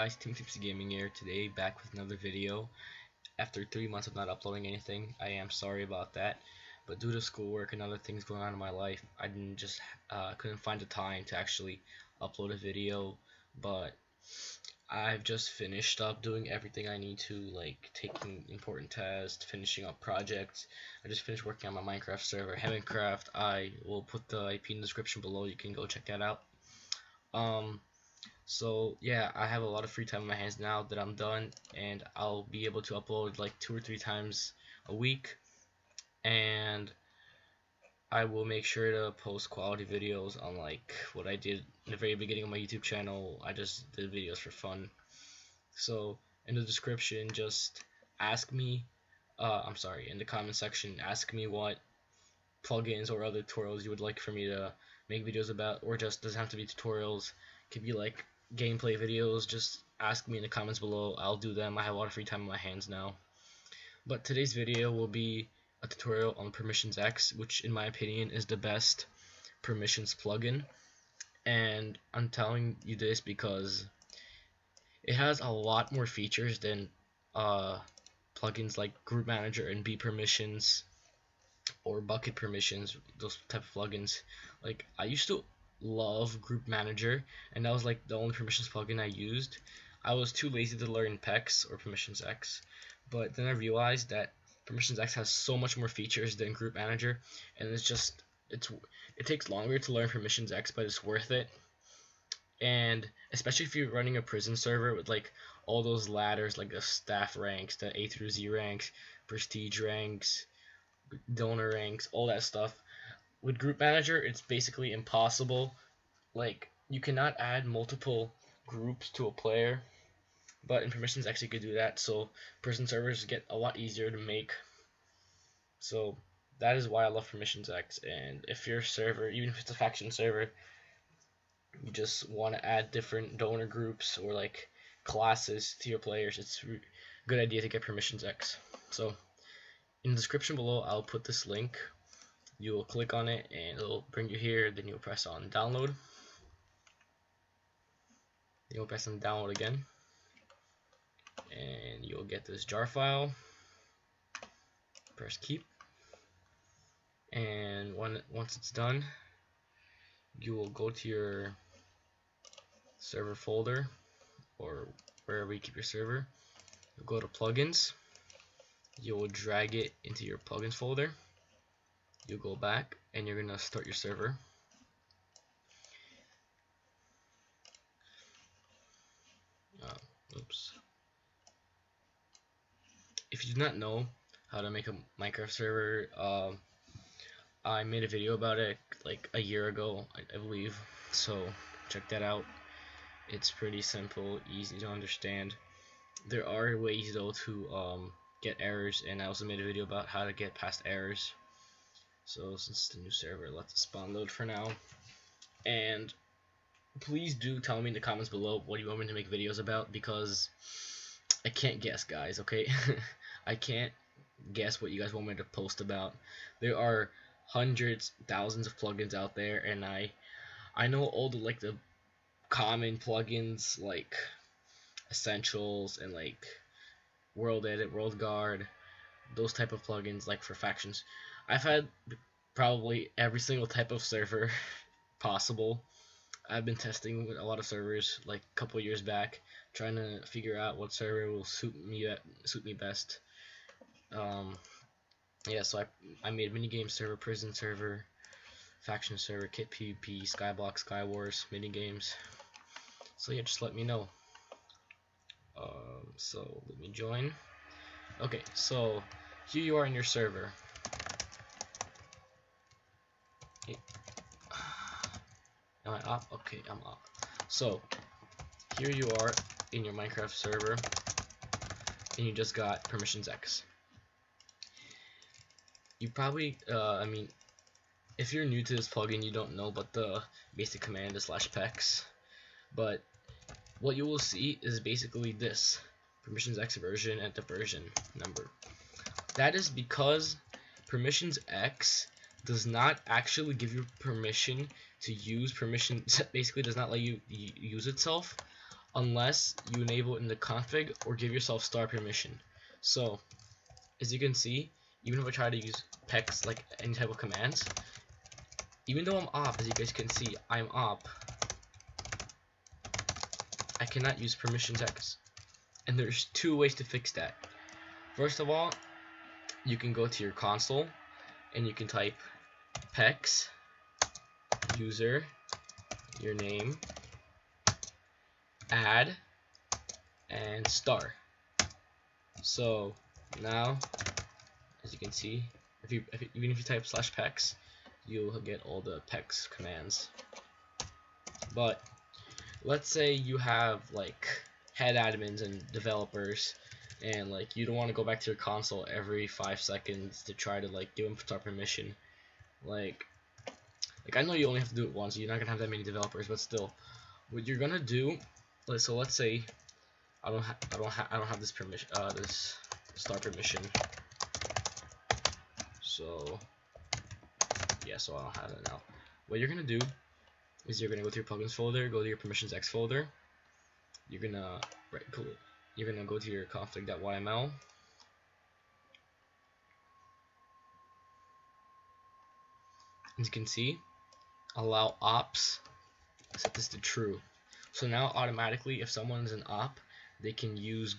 guys, Team Tipsy Gaming here, today back with another video. After 3 months of not uploading anything, I am sorry about that, but due to schoolwork and other things going on in my life, I couldn't find the time to actually upload a video. But I've just finished up doing everything I need to, like taking important tests, finishing up projects. I just finished working on my Minecraft server, heavekraft. I will put the IP in the description below, you can go check that out. So yeah, I have a lot of free time in my hands now that I'm done, and I'll be able to upload like 2 or 3 times a week, and I will make sure to post quality videos on like what I did in the very beginning of my YouTube channel. I just did videos for fun. So in the description, just ask me, in the comment section, ask me what plugins or other tutorials you would like for me to make videos about, or just doesn't have to be tutorials, it could be like gameplay videos. Just ask me in the comments below, I'll do them. I have a lot of free time on my hands now. But today's video will be a tutorial on PermissionsEx, which in my opinion is the best permissions plugin. And I'm telling you this because it has a lot more features than plugins like Group Manager and bPermissions or Bukkit permissions, those type of plugins. Like, I used to love Group Manager, and that was like the only permissions plugin I used. I was too lazy to learn PEX or PermissionsEx, but then I realized that PermissionsEx has so much more features than Group Manager, and it takes longer to learn PermissionsEx, but it's worth it. And especially if you're running a prison server with like all those ladders, like the staff ranks, the A through Z ranks, prestige ranks, donor ranks, all that stuff. With Group Manager, it's basically impossible. Like, you cannot add multiple groups to a player, but in PermissionsEx you could do that, so prison servers get a lot easier to make. So that is why I love PermissionsEx. And if your server, even if it's a faction server, you just want to add different donor groups or like classes to your players, it's a good idea to get PermissionsEx. So in the description below, I'll put this link. You will click on it and it'll bring you here. Then you'll press on download. You'll press on download again, and you'll get this jar file. Press keep, and once it's done, you will go to your server folder or wherever you keep your server. You'll go to plugins. You will drag it into your plugins folder. You'll go back and you're gonna start your server. Oops. If you do not know how to make a Minecraft server, I made a video about it like a year ago, I believe. So check that out. It's pretty simple, easy to understand. There are ways though to get errors, and I also made a video about how to get past errors. So since it's the new server, let the spawn load for now. And please do tell me in the comments below what you want me to make videos about, because I can't guess, guys, okay? I can't guess what you guys want me to post about. There are hundreds, thousands of plugins out there, and I know all the common plugins like Essentials and like World Edit, World Guard, those type of plugins like for factions. I've had probably every single type of server possible. I've been testing with a lot of servers like a couple years back, trying to figure out what server will suit me best. Yeah, so I made minigame server, prison server, faction server, kit PvP, skyblock, skywars, minigames. So yeah, just let me know. So let me join. Okay, so here you are in your server. Okay. Am I up? Okay, I'm up. So here you are in your Minecraft server, and you just got PermissionsEx. You probably, if you're new to this plugin, you don't know but the basic command is /pex. But what you will see is basically this PermissionsEx version and the version number. That is because PermissionsEx does not actually give you permission to use permission. Basically does not let you use itself. unless you enable it in the config or give yourself star permission. So as you can see, even if I try to use PEX, like any type of commands, even though I'm op, as you guys can see, I'm op, I cannot use PermissionsEx. And there's two ways to fix that. First of all, you can go to your console and you can type PEX user, your name, add, and star. So now, as you can see, even if you type /PEX, you'll get all the PEX commands. But let's say you have like head admins and developers, and like you don't want to go back to your console every 5 seconds to try to like give them star permission. Like I know you only have to do it once, you're not gonna have that many developers, but still, what you're gonna do, so let's say I don't have this permission, this star permission. So yeah, so I don't have it now. What you're gonna do is you're gonna go to your plugins folder, go to your PermissionsEx folder. You're gonna go to your config.yml. As you can see, allow ops, set this to true. So now automatically, if someone's an op, they can use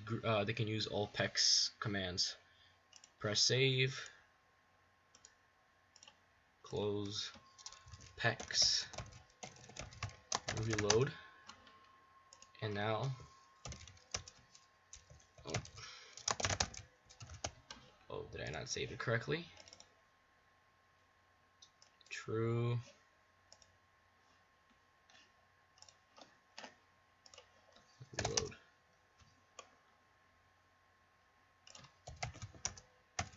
all PEX commands. Press save, close PEX, reload, and now oh, did I not save it correctly? True. Reload.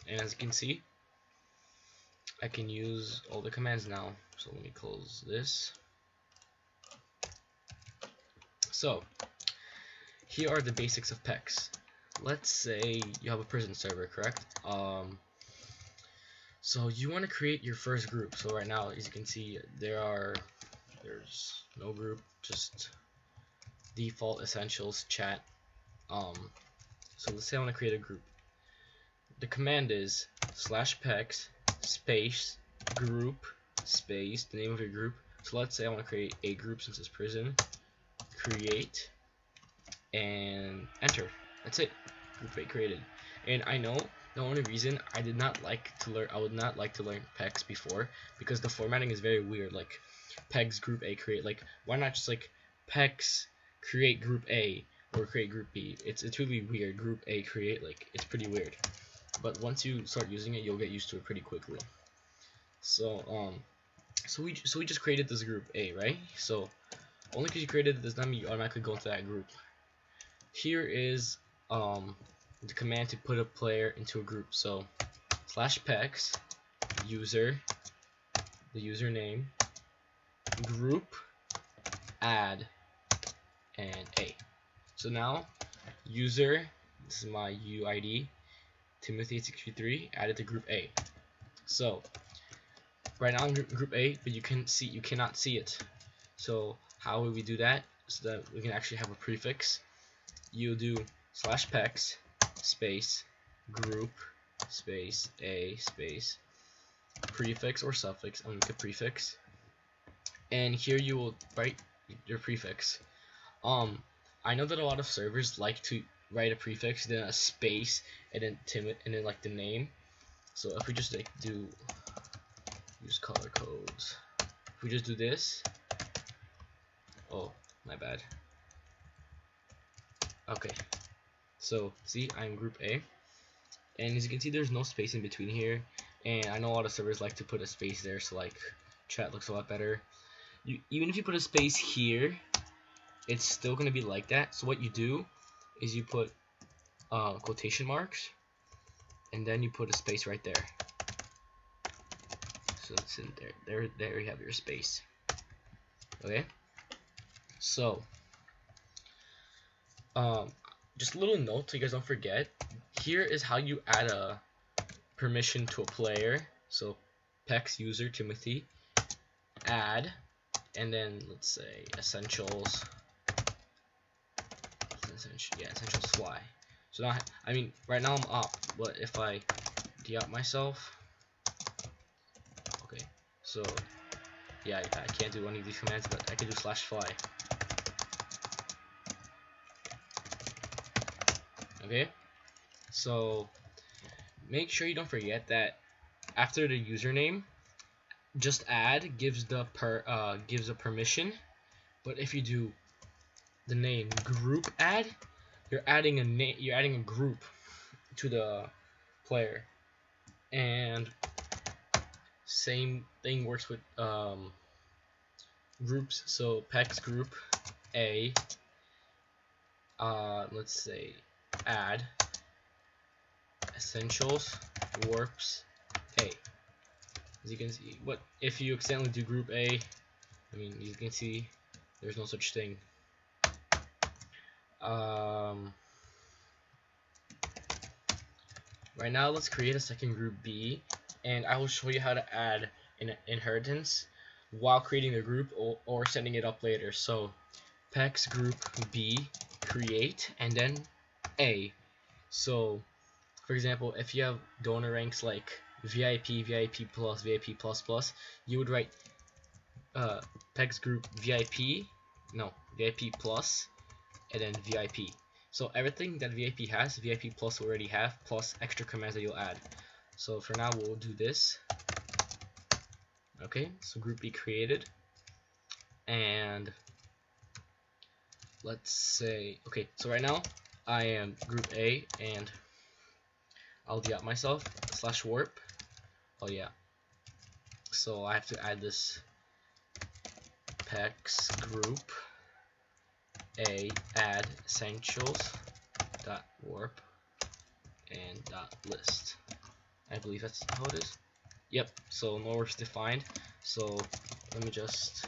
And as you can see, I can use all the commands now. So let me close this. So here are the basics of PEX. Let's say you have a prison server, correct? So you want to create your first group. So right now, as you can see, there's no group, just default essentials chat. So let's say I want to create a group. The command is /PEX space group space the name of your group. So let's say I want to create a group since it's prison. Create and enter. That's it. Group 8 created. And I know the only reason I would not like to learn PEX before, because the formatting is very weird. Like PEX group A create. Like why not just like PEX create group A or create group B? It's really weird. Group A create, like it's pretty weird. But once you start using it, you'll get used to it pretty quickly. So so we just created this group A, right? So only because you created it does not mean you automatically go into that group. Here is the command to put a player into a group. So /PEX user, the username, group, add, and A. So now user, this is my UID, Timothy863, added to group A. So right now I'm in group A, but you cannot see it. So how will we do that so that we can actually have a prefix? You do /PEX space group space A space prefix or suffix. I'm gonna make a prefix, and here you will write your prefix. I know that a lot of servers like to write a prefix, then a space, and then like the name. So if we just like do use color codes, if we just do this, oh my bad. Okay, so see, I'm group A, and as you can see, there's no space in between here, and I know a lot of servers like to put a space there, so like chat looks a lot better. Even if you put a space here, it's still gonna be like that. So what you do is you put quotation marks, and then you put a space right there. So it's in there. There you have your space. Okay. So just a little note so you guys don't forget. Here is how you add a permission to a player. So PEX user Timothy, add, and then let's say essentials essentials fly. So now, I mean, right now I'm up, but if I de-op myself, okay, so yeah, I can't do any of these commands, but I can do /fly. Okay, so make sure you don't forget that after the username, just add gives a permission, but if you do the name group add, you're adding a group to the player, and same thing works with groups. So PEX group A, let's say add essentials warps A. As you can see, what if you accidentally do group A? I mean, you can see there's no such thing. Right now, let's create a second group B, and I will show you how to add an inheritance while creating the group or setting it up later. So PEX group B create and then A. So for example, if you have donor ranks like VIP, VIP plus, VIP plus plus, you would write PEX group VIP plus, and then VIP. So everything that VIP has, VIP plus will already have, plus extra commands that you'll add. So for now, we'll do this. Okay, so group B created, and let's say, okay, so right now I am group A, and I'll de-op myself /warp. Oh yeah, so I have to add this PEX group A add essentials dot warp and dot list. I believe that's how it is. Yep, so no works defined. So let me just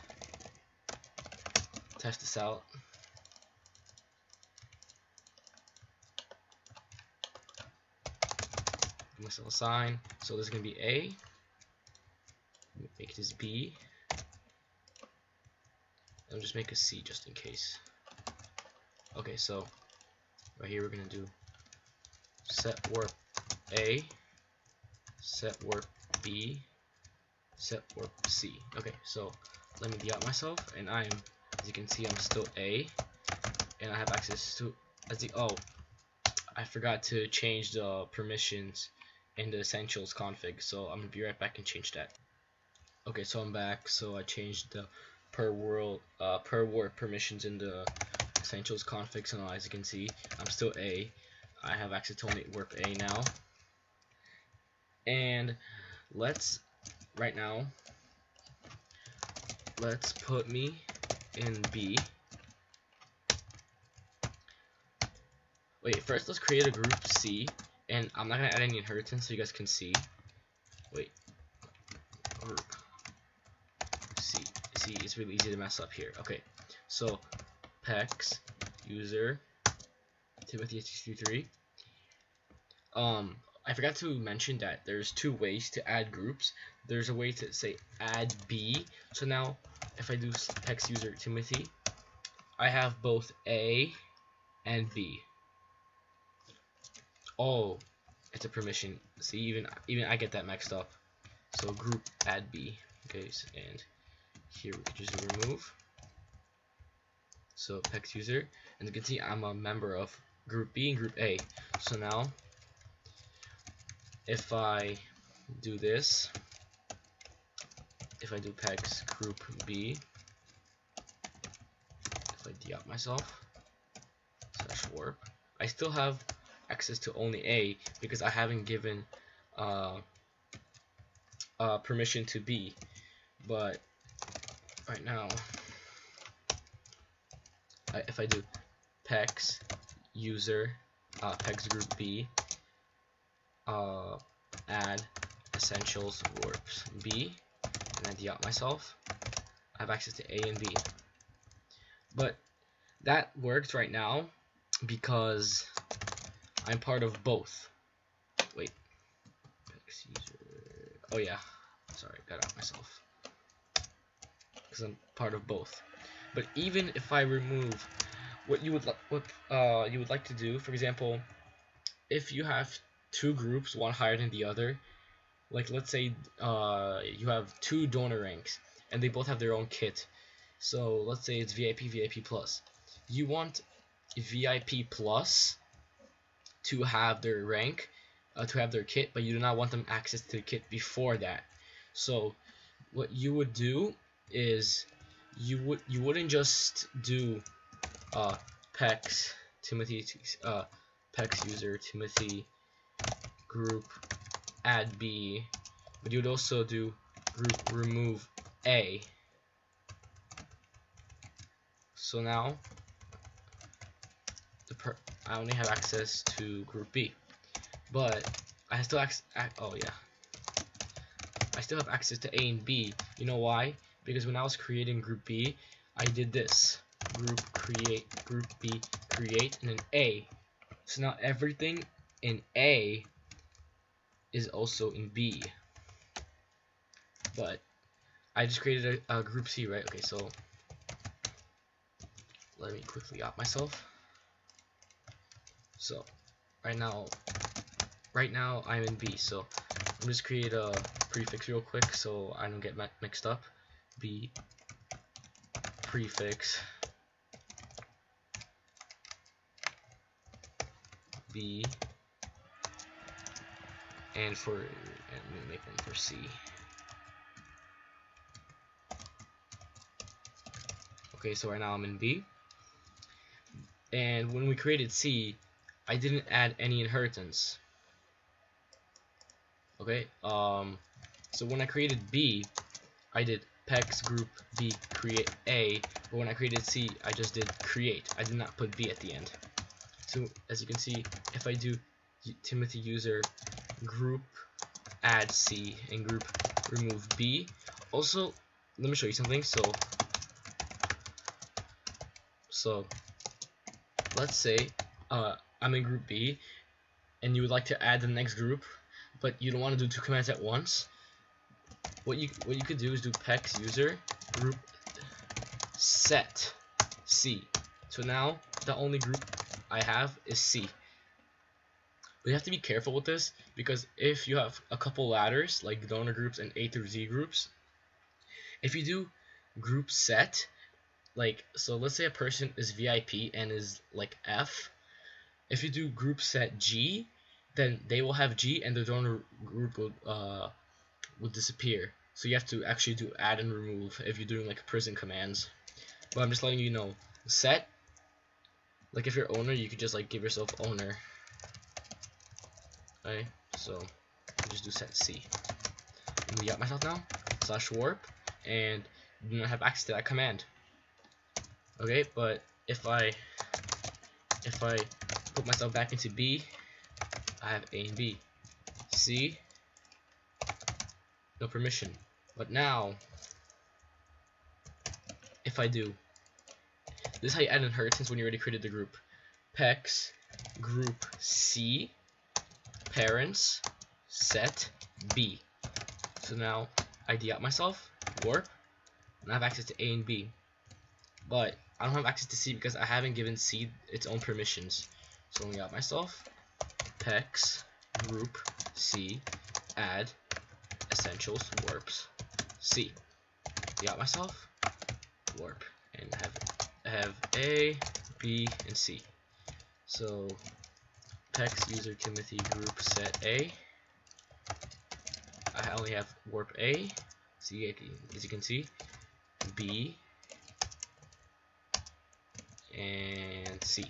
test this out. Give myself a sign. So this is gonna be A. Make this B. I'll just make a C just in case. Okay, so right here we're gonna do set warp A, set warp B, set warp C. Okay, so let me de-op myself, and I'm, as you can see, I'm still A, and I have access to I forgot to change the permissions in the essentials config, so I'm gonna be right back and change that. Okay, so I'm back. So I changed the per warp permissions in the essentials config. So now, as you can see, I'm still A. I have access to only warp A now. And let's put me in B. Wait, first let's create a group C, and I'm not gonna add any inheritance so you guys can see. Wait, group C. See, it's really easy to mess up here. Okay, so PEX user Timothy863. I forgot to mention that there's two ways to add groups. There's a way to say add B. So now, if I do PEX user Timothy, I have both A and B. Oh, it's a permission. See, even I get that mixed up. So group add B. Okay, and here we can just do remove. So PEX user, and you can see I'm a member of group B and group A. So now, if I do this, if I do PEX group B, if I de-op myself /warp, I still have access to only A because I haven't given permission to B. But right now, if I do PEX user PEX group B add essentials warps B, and I de-op myself, I have access to A and B. But that works right now because I'm part of both. Wait, PEX user. Oh yeah, sorry, got out myself. Because I'm part of both. But even if I remove what you would like to do, for example, if you have two groups, one higher than the other, like let's say you have two donor ranks and they both have their own kit. So let's say it's VIP, VIP plus. You want VIP plus to have their rank, to have their kit, but you do not want them access to the kit before that. So what you would do is you wouldn't just do pex Timothy pex user Timothy group add B, but you would also do group remove A. So now I only have access to group B, but I still I still have access to A and B. You know why? Because when I was creating group B, I did this: group create, group B create, and then A. So now everything in A is also in B. But I just created a group C, right? Okay, so let me quickly op myself. So right now I'm in B. So I'm just create a prefix real quick so I don't get mixed up. B prefix B, and let me make one for C. Okay, so right now I'm in B, and when we created C, I didn't add any inheritance. Okay, so when I created B, I did pex group B create A, but when I created C, I just did create. I did not put B at the end. So as you can see, if I do Timothy user group add C and group remove B, also let me show you something. So let's say I'm in group B and you would like to add the next group, but you don't want to do two commands at once. What you could do is do pex user group set C. So now the only group I have is C. But you have to be careful with this, because if you have a couple ladders like donor groups and A through Z groups, if you do group set, like, so let's say a person is VIP and is like F, if you do group set G, then they will have G and the donor group will disappear. So you have to actually do add and remove if you're doing like prison commands. But I'm just letting you know, set, like if you're owner, you could just like give yourself owner. Okay, so just do set C. I'm gonna yap myself now, /warp, and do not have access to that command. Okay, but if I put myself back into B, I have A and B. C, no permission. But now, if I do, this is how you add inheritance when you already created the group. Pex group C parents set B. So now I de-op myself, warp, and I have access to A and B. But I don't have access to C because I haven't given C its own permissions. So let me out myself, pex group C add essentials warps C. De-op myself, warp, and have A, B, and C. So pex user Timothy group set A. I only have warp A, C, as you can see, B, and C.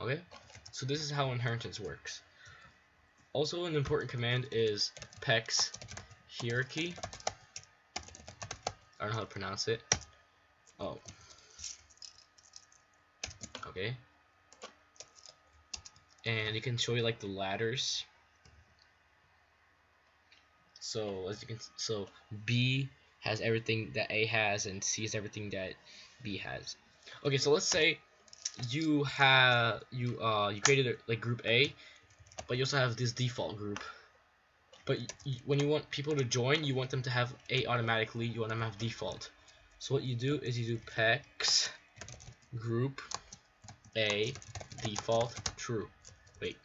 Okay, so this is how inheritance works. Also, an important command is pex hierarchy. I don't know how to pronounce it. Oh. Okay. And it can show you like the ladders. So as you can, so B has everything that A has, and C has everything that B has. Okay, so let's say you created like group A, but you also have this default group. But when you want people to join, you want them to have A automatically. You want them to have default. So what you do is you do pex group a default true. Wait,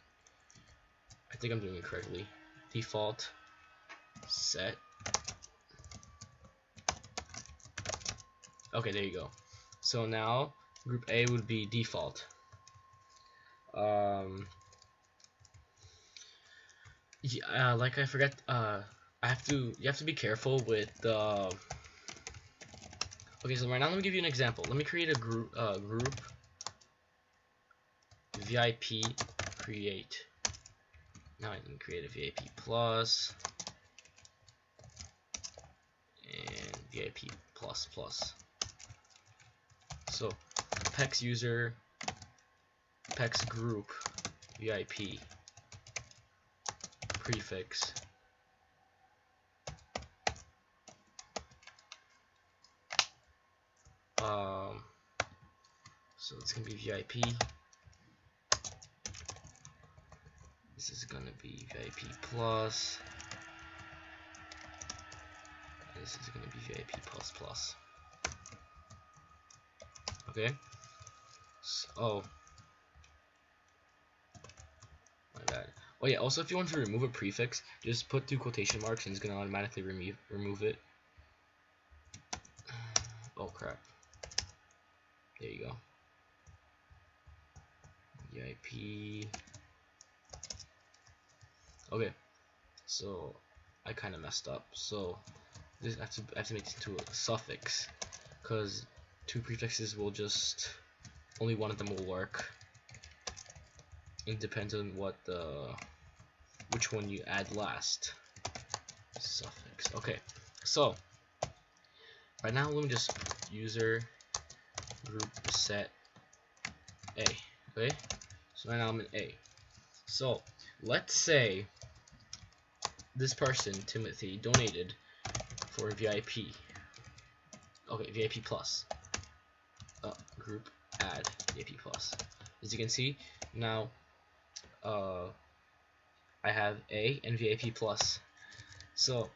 I think I'm doing it correctly. Default set. Okay, there you go. So now group A would be default. Yeah, like I forgot. You have to be careful with the. Okay, so right now let me give you an example. Let me create a group. Group VIP create. Now I can create a VIP plus and VIP plus plus. So pex user pex group VIP prefix so it's gonna be VIP. This is gonna be VIP plus. This is gonna be VIP plus plus. Okay. So, my bad. Oh yeah. Also, if you want to remove a prefix, just put 2 quotation marks, and it's gonna automatically remove it. Oh crap. There you go. VIP. Okay. So I kind of messed up. So this I have to make this into a suffix, because 2 prefixes will just only one of them will work. It depends on which one you add last. Suffix. Okay. So right now let me just user group set A. Okay. So right now I'm in A. So let's say this person, Timothy, donated for VIP. Okay, VIP plus. Group add VIP plus. As you can see, now I have A and VIP plus. So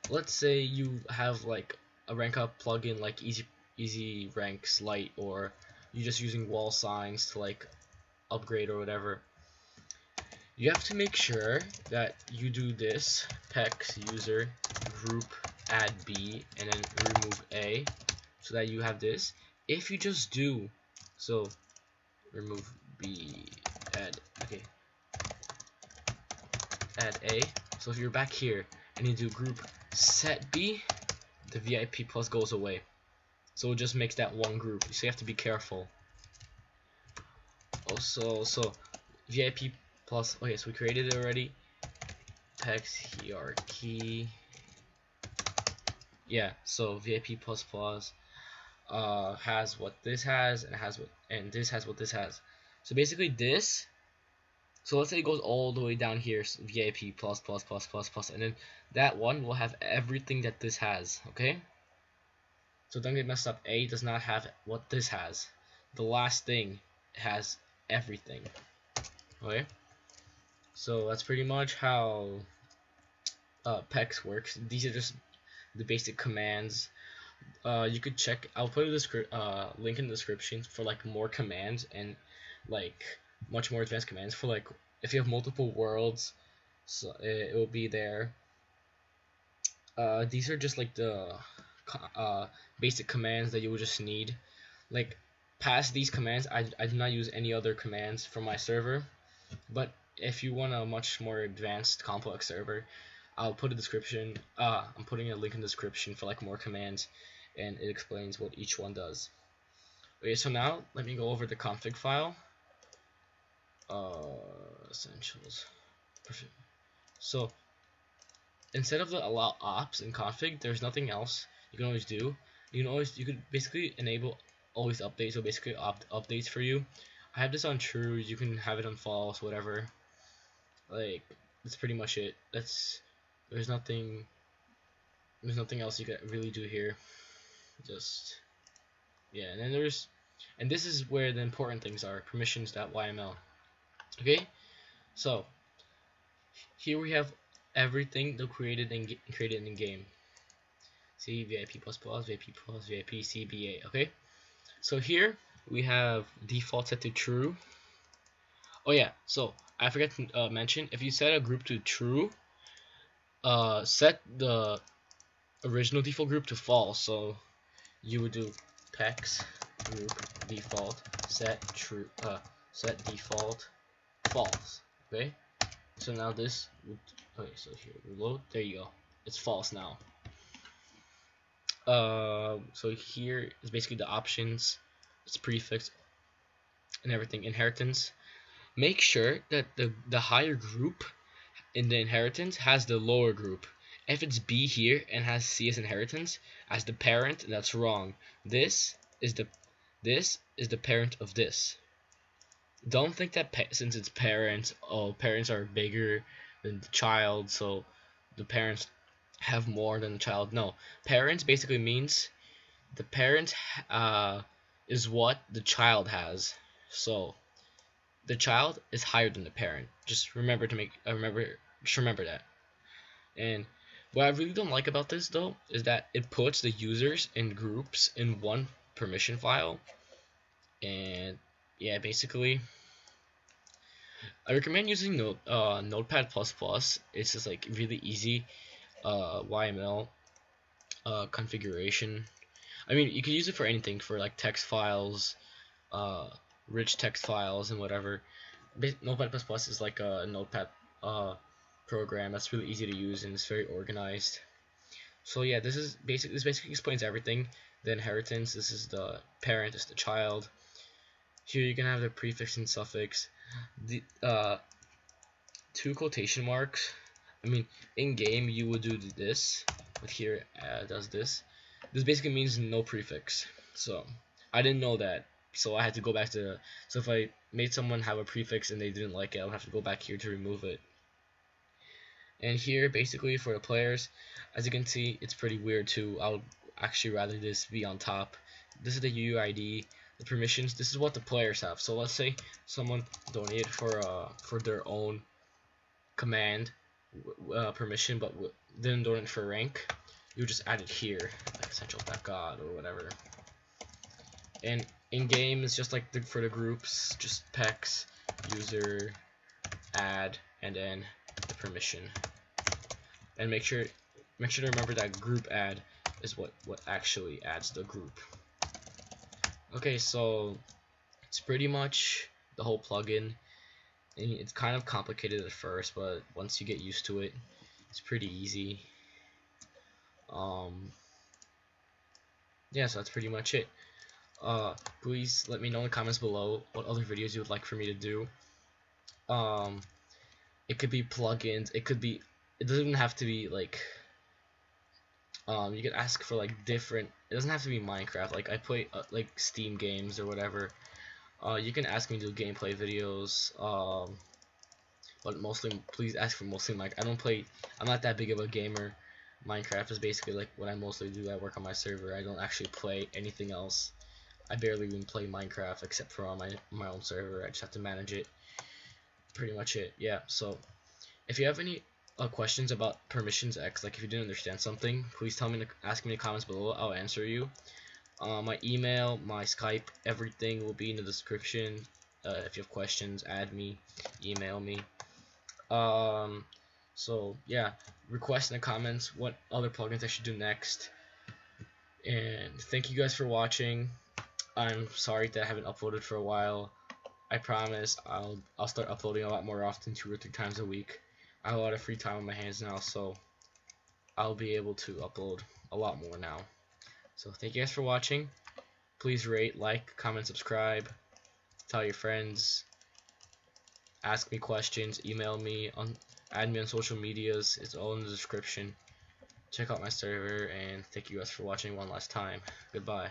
let's say you have like a rank up plugin like easy ranks light, or you're just using wall signs to like upgrade or whatever. You have to make sure that you do this pex user group add B and then remove A, so that you have this. If you just do so, remove B, add add A. So if you're back here and you do group set B, the VIP plus goes away. So it just makes that one group. So you have to be careful. Also, so VIP plus. Okay, so we created it already. Pex hierarchy. Yeah. So VIP plus plus has what this has, and this has what this has. So basically this. So let's say it goes all the way down here, so VIP plus plus plus plus plus, and then that one will have everything that this has. Okay. So don't get messed up. A does not have what this has. The last thing has everything. Okay. So that's pretty much how PEX works. These are just the basic commands. You could check. I'll put a link in the description for like more commands and like much more advanced commands for like if you have multiple worlds. So it will be there. These are just like the basic commands that you would just need. Like past these commands, I do not use any other commands for my server. But if you want a much more advanced complex server, I'll put a description. I'm putting a link in the description for like more commands, and it explains what each one does. Okay, so now let me go over the config file. Essentials. Perfect. So instead of the allow ops in config, there's nothing else you can always do. You could basically enable always updates, so basically updates for you. I have this on true. You can have it on false, whatever. Like that's pretty much it. There's nothing else you can really do here. Just yeah, and then this is where the important things are. Permissions.yml. Okay, so here we have everything that created in game. C, VIP plus plus, VIP plus, VIP, CBA. Okay, so here we have default set to true. Oh yeah, so I forgot to mention, if you set a group to true, set the original default group to false. So you would do pex group default set true, set default false. Okay, so now this would, okay, so here reload, there you go, it's false now. So here is basically the options, it's prefix and everything. Inheritance, make sure that the higher group in the inheritance has the lower group. If it's B here and has C as inheritance as the parent, that's wrong. This is the parent of this. Don't think that since it's parents, oh, parents are bigger than the child, so the parents have more than the child. No, parents basically means the parent is what the child has. So the child is higher than the parent. Just remember to make remember that. And what I really don't like about this though is that it puts the users and groups in one permission file. And yeah, basically I recommend using Notepad++. It's just like really easy YML configuration. I mean, you can use it for anything, for like text files, rich text files, and whatever. Notepad++ is like a Notepad program that's really easy to use and it's very organized. So yeah, this basically explains everything. The inheritance, this is the parent, this is the child. Here you can have the prefix and suffix. The 2 quotation marks. I mean, in game you would do this, but here does this. This basically means no prefix. So I didn't know that, so I had to go back to. So if I made someone have a prefix and they didn't like it, I would have to go back here to remove it. And here, basically for the players, as you can see, it's pretty weird too. I would actually rather this be on top. This is the UUID, the permissions. This is what the players have. So let's say someone donated for their own command permission, but didn't donate for rank. You just add it here, like essential god or whatever. And in game, it's just like for the groups, just pex user add and then the permission. And make sure to remember that group add is what actually adds the group. Okay, so it's pretty much the whole plugin. And it's kind of complicated at first, but once you get used to it, it's pretty easy. Yeah, so that's pretty much it. Please let me know in the comments below what other videos you would like for me to do. It could be plugins, it doesn't even have to be like you could ask for like different, it doesn't have to be Minecraft, like I play like Steam games or whatever. You can ask me to do gameplay videos, but mostly please ask for mostly Minecraft. I'm not that big of a gamer. Minecraft is basically like what I mostly do. I work on my server. I don't actually play anything else. I barely even play Minecraft except for on my own server. I just have to manage it. Pretty much it. Yeah, so if you have any questions about PermissionsEx, like if you didn't understand something, please ask me in the comments below. I'll answer you. My email, my Skype, everything will be in the description. If you have questions, add me, email me. So yeah, request in the comments what other plugins I should do next. And thank you guys for watching. I'm sorry that I haven't uploaded for a while. I promise I'll start uploading a lot more often, 2 or 3 times a week. I have a lot of free time on my hands now, so I'll be able to upload a lot more now. So thank you guys for watching. Please rate, like, comment, subscribe, tell your friends, ask me questions, email me, add me on social medias. It's all in the description. Check out my server, and thank you guys for watching one last time. Goodbye.